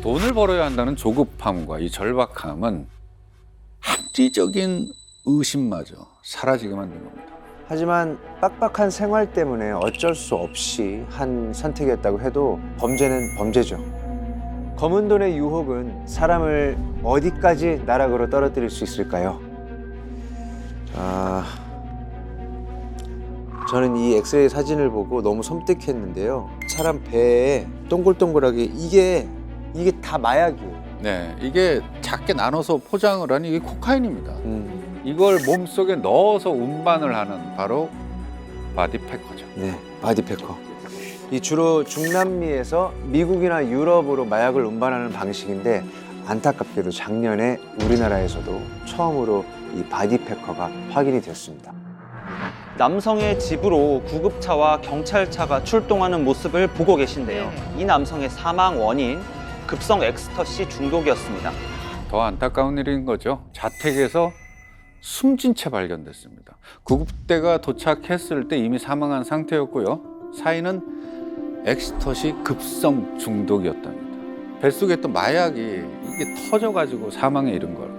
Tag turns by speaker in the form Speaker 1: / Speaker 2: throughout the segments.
Speaker 1: 돈을 벌어야 한다는 조급함과 이 절박함은 합리적인 의심마저 사라지게 만든 겁니다.
Speaker 2: 하지만 빡빡한 생활 때문에 어쩔 수 없이 한 선택이었다고 해도 범죄는 범죄죠. 검은 돈의 유혹은 사람을 어디까지 나락으로 떨어뜨릴 수 있을까요? 저는 이 엑스레이 사진을 보고 너무 섬뜩했는데요. 사람 배에 동글동글하게 이게 다 마약이에요.
Speaker 1: 네, 이게 작게 나눠서 포장을 하니 이게 코카인입니다. 이걸 몸속에 넣어서 운반을 하는 바로 바디패커죠.
Speaker 2: 네, 바디패커. 이 주로 중남미에서 미국이나 유럽으로 마약을 운반하는 방식인데 안타깝게도 작년에 우리나라에서도 처음으로 이 바디패커가 확인이 됐습니다.
Speaker 3: 남성의 집으로 구급차와 경찰차가 출동하는 모습을 보고 계신데요. 이 남성의 사망 원인 급성 엑스터시 중독이었습니다.
Speaker 1: 더 안타까운 일인 거죠. 자택에서 숨진 채 발견됐습니다. 구급대가 도착했을 때 이미 사망한 상태였고요. 사인은 엑스터시 급성 중독이었답니다. 뱃속에 있던 마약이 이게 터져가지고 사망에 이른 걸.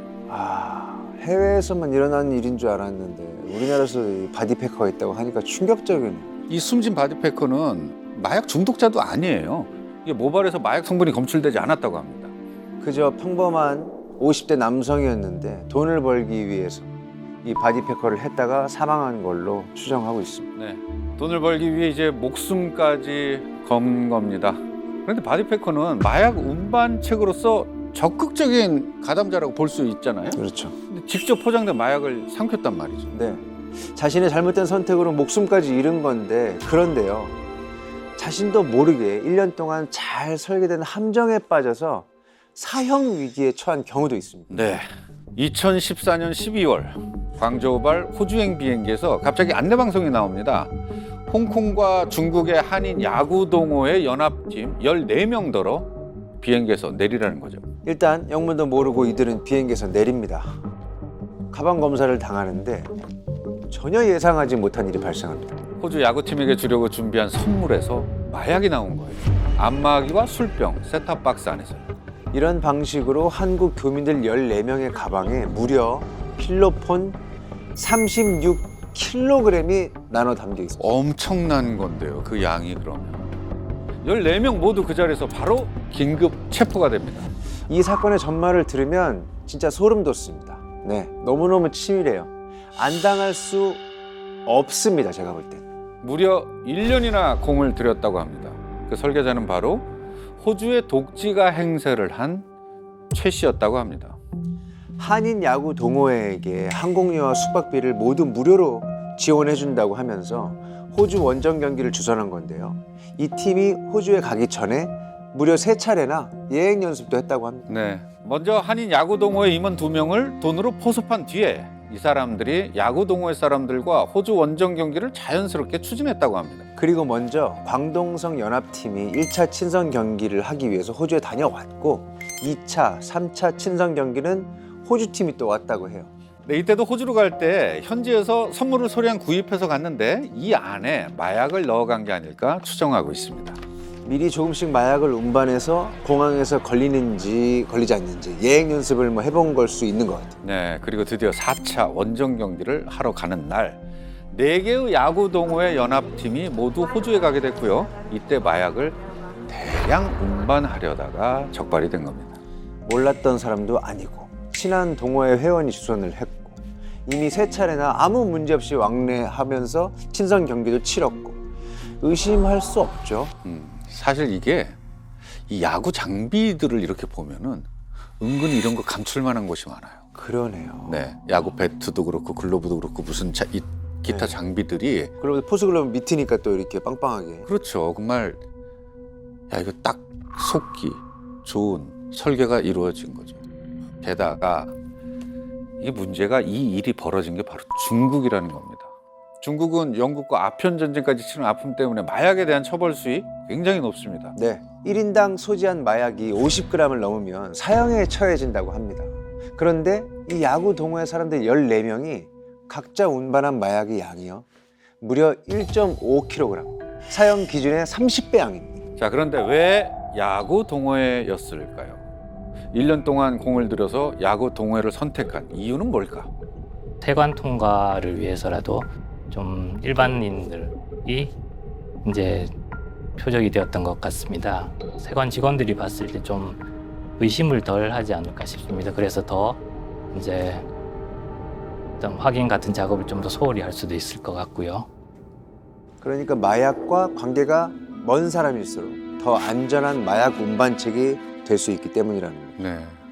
Speaker 2: 해외에서만 일어나는 일인 줄 알았는데 우리나라에서 이 바디패커가 있다고 하니까 충격적이네요.
Speaker 1: 이 숨진 바디패커는 마약 중독자도 아니에요. 이게 모발에서 마약 성분이 검출되지 않았다고 합니다.
Speaker 2: 그저 평범한 50대 남성이었는데 돈을 벌기 위해서 이 바디패커를 했다가 사망한 걸로 추정하고 있습니다.
Speaker 1: 네, 돈을 벌기 위해 이제 목숨까지 건 겁니다. 그런데 바디패커는 마약 운반책으로서 적극적인 가담자라고 볼 수 있잖아요.
Speaker 2: 그렇죠.
Speaker 1: 근데 직접 포장된 마약을 삼켰단 말이죠.
Speaker 2: 네, 자신의 잘못된 선택으로 목숨까지 잃은 건데 그런데요. 자신도 모르게 1년 동안 잘 설계된 함정에 빠져서 사형 위기에 처한 경우도 있습니다.
Speaker 1: 네, 2014년 12월 광저우발 호주행 비행기에서 갑자기 안내방송이 나옵니다. 홍콩과 중국의 한인 야구 동호회 연합팀 14명더러 비행기에서 내리라는 거죠.
Speaker 2: 일단 영문도 모르고 이들은 비행기에서 내립니다. 가방 검사를 당하는데 전혀 예상하지 못한 일이 발생합니다.
Speaker 1: 호주 야구팀에게 주려고 준비한 선물에서 마약이 나온 거예요. 안마기와 술병, 셋탑박스 안에서.
Speaker 2: 이런 방식으로 한국 교민들 14명의 가방에 무려 필로폰 36kg이 나눠 담겨 있습니다.
Speaker 1: 엄청난 건데요. 그 양이 그러면. 14명 모두 그 자리에서 바로 긴급 체포가 됩니다.
Speaker 2: 이 사건의 전말을 들으면 진짜 소름 돋습니다. 네, 너무너무 치밀해요. 안 당할 수 없습니다, 제가 볼 땐.
Speaker 1: 무려 1년이나 공을 들였다고 합니다. 그 설계자는 바로 호주의 독지가 행세를 한 최 씨였다고 합니다.
Speaker 2: 한인 야구 동호회에게 항공료와 숙박비를 모두 무료로 지원해준다고 하면서 호주 원정 경기를 주선한 건데요. 이 팀이 호주에 가기 전에 무려 3차례나 예행 연습도 했다고 합니다.
Speaker 1: 네, 먼저 한인 야구 동호회 임원 2명을 돈으로 포섭한 뒤에 이 사람들이 야구 동호회 사람들과 호주 원정 경기를 자연스럽게 추진했다고 합니다.
Speaker 2: 그리고 먼저 광동성 연합팀이 1차 친선 경기를 하기 위해서 호주에 다녀왔고 2차, 3차 친선 경기는 호주 팀이 또 왔다고 해요.
Speaker 1: 네, 이때도 호주로 갈 때 현지에서 선물을 소량 구입해서 갔는데 이 안에 마약을 넣어간 게 아닐까 추정하고 있습니다.
Speaker 2: 미리 조금씩 마약을 운반해서 공항에서 걸리는지 걸리지 않는지 예행 연습을 해본 걸 수 있는 것 같아요.
Speaker 1: 네, 그리고 드디어 4차 원정 경기를 하러 가는 날 4개의 야구 동호회 연합팀이 모두 호주에 가게 됐고요. 이때 마약을 대량 운반하려다가 적발이 된 겁니다.
Speaker 2: 몰랐던 사람도 아니고 친한 동호회 회원이 주선을 했고 이미 3차례나 아무 문제 없이 왕래하면서 친선 경기도 치렀고 의심할 수 없죠.
Speaker 1: 사실 이게 이 야구 장비들을 이렇게 보면은 은근히 이런 거 감출만한 곳이 많아요.
Speaker 2: 그러네요.
Speaker 1: 네, 야구 배트도 그렇고 글러브도 그렇고 무슨 기타
Speaker 2: 네.
Speaker 1: 장비들이
Speaker 2: 그리고 포스글러브 밑이니까 또 이렇게 빵빵하게.
Speaker 1: 그렇죠. 정말 야 이거 딱 속기 좋은 설계가 이루어진 거죠. 게다가 이 문제가 이 일이 벌어진 게 바로 중국이라는 겁니다. 중국은 영국과 아편 전쟁까지 치른 아픔 때문에 마약에 대한 처벌 수위 굉장히 높습니다.
Speaker 2: 네, 1인당 소지한 마약이 50g을 넘으면 사형에 처해진다고 합니다. 그런데 이 야구 동호회 사람들 14명이 각자 운반한 마약의 양이요. 무려 1.5kg, 사형 기준의 30배 양입니다.
Speaker 1: 자, 그런데 왜 야구 동호회였을까요? 1년 동안 공을 들여서 야구 동호회를 선택한 이유는 뭘까?
Speaker 4: 세관 통과를 위해서라도 좀 일반인들이 이제 표적이 되었던 것 같습니다. 세관 직원들이 봤을 때 좀 의심을 덜 하지 않을까 싶습니다. 그래서 더 이제 어떤 확인 같은 작업을 좀 더 소홀히 할 수도 있을 것 같고요.
Speaker 2: 그러니까 마약과 관계가 먼 사람일수록 더 안전한 마약 운반책이 될 수 있기 때문이라는 거예요.
Speaker 1: 네.